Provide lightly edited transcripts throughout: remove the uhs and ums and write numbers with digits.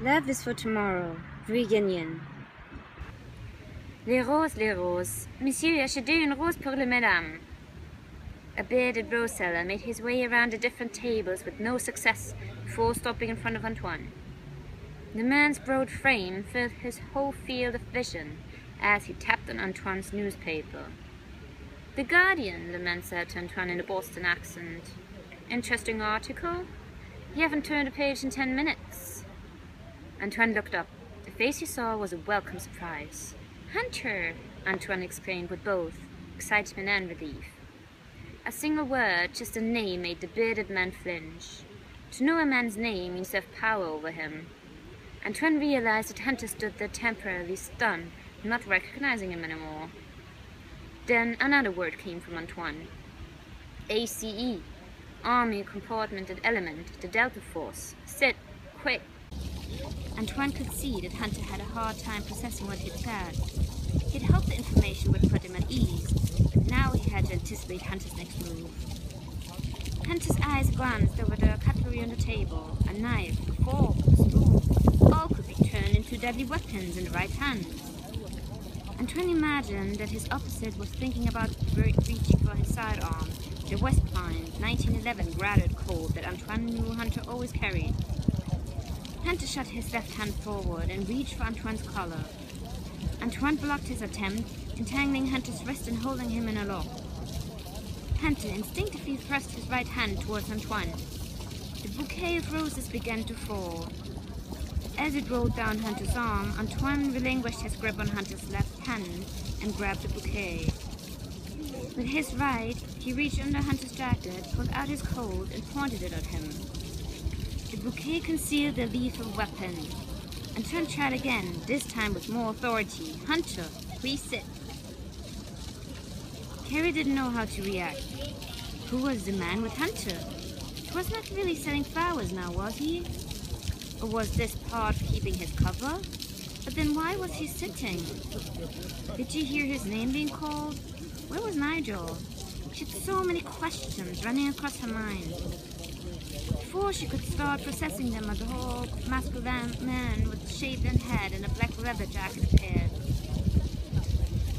Love is for tomorrow. Reunion. Les roses, Monsieur, achetez une rose pour les mesdames. A bearded rose seller made his way around the different tables with no success before stopping in front of Antoine. The man's broad frame filled his whole field of vision as he tapped on Antoine's newspaper. The Guardian, the man said to Antoine in a Boston accent. Interesting article? You haven't turned a page in 10 minutes. Antoine looked up. The face he saw was a welcome surprise. Hunter! Antoine exclaimed with both excitement and relief. A single word, just a name, made the bearded man flinch. To know a man's name means to have power over him. Antoine realized that Hunter stood there temporarily stunned, not recognizing him anymore. Then another word came from Antoine. ACE. Army Compartment and Element, the Delta Force. Sit, quick. Antoine could see that Hunter had a hard time processing what he'd said. He'd hoped the information would put him at ease, but now he had to anticipate Hunter's next move. Hunter's eyes glanced over the cutlery on the table. A knife, a fork, a spoon, all could be turned into deadly weapons in the right hand. Antoine imagined that his opposite was thinking about reaching for his sidearm, the West Point 1911 graduate coat that Antoine knew Hunter always carried. Hunter shot his left hand forward and reached for Antoine's collar. Antoine blocked his attempt, entangling Hunter's wrist and holding him in a lock. Hunter instinctively thrust his right hand towards Antoine. The bouquet of roses began to fall. As it rolled down Hunter's arm, Antoine relinquished his grip on Hunter's left hand and grabbed the bouquet. With his right, he reached under Hunter's jacket, pulled out his coat, and pointed it at him. The bouquet concealed a lethal weapon. Antoine tried again, this time with more authority. Hunter, please sit. Kerrie didn't know how to react. Who was the man with Hunter? He was not really selling flowers now, was he? Or was this part of keeping his cover? But then why was he sitting? Did she hear his name being called? Where was Nigel? She had so many questions running across her mind. Before she could start processing them, a tall, masculine man with shaved head and a black leather jacket appeared.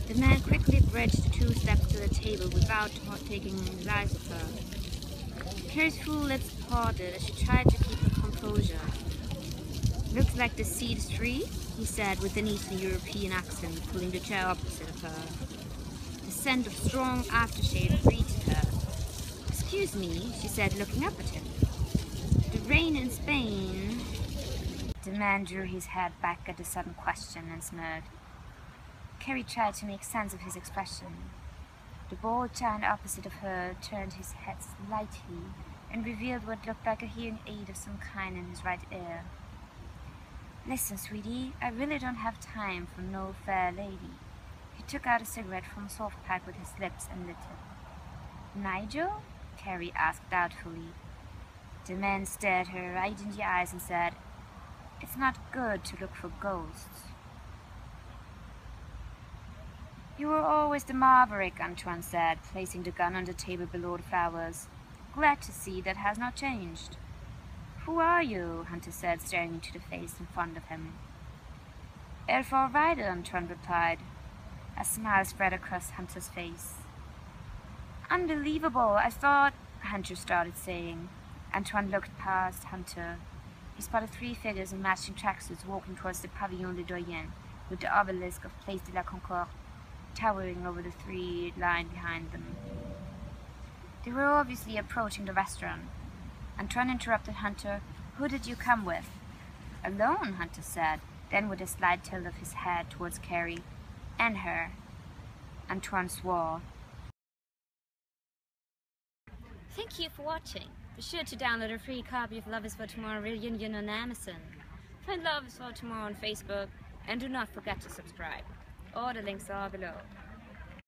The man quickly bridged 2 steps to the table without taking his eyes off her. Kerrie's full lips parted as she tried to keep her composure. "Looks like the seat is free," he said with an Eastern European accent, pulling the chair opposite of her. The scent of strong aftershave greeted her. "Excuse me," she said, looking up at him. "The rain in Spain..." The man drew his head back at the sudden question and smirked. Kerrie tried to make sense of his expression. The bald giant opposite of her turned his head slightly and revealed what looked like a hearing aid of some kind in his right ear. "Listen, sweetie, I really don't have time for no fair lady." He took out a cigarette from a soft pack with his lips and lit it. "Nigel?" Kerrie asked doubtfully. The man stared her right in the eyes and said, "It's not good to look for ghosts." "You were always the maverick," Antoine said, placing the gun on the table below the flowers. "Glad to see that has not changed." "Who are you?" Hunter said, staring into the face in front of him. "Elf Rider," Antoine replied. A smile spread across Hunter's face. "Unbelievable! I thought..." Hunter started saying. Antoine looked past Hunter. He spotted 3 figures in matching tracksuits walking towards the Pavillon des Doyens, with the obelisk of Place de la Concorde towering over the 3 line behind them. They were obviously approaching the restaurant. Antoine interrupted Hunter. "Who did you come with?" "Alone," Hunter said, then with a slight tilt of his head towards Kerrie. "And her." Antoine swore. Thank you for watching. Be sure to download a free copy of Love is for Tomorrow Reunion on Amazon. Find Love is for Tomorrow on Facebook, and do not forget to subscribe. All the links are below.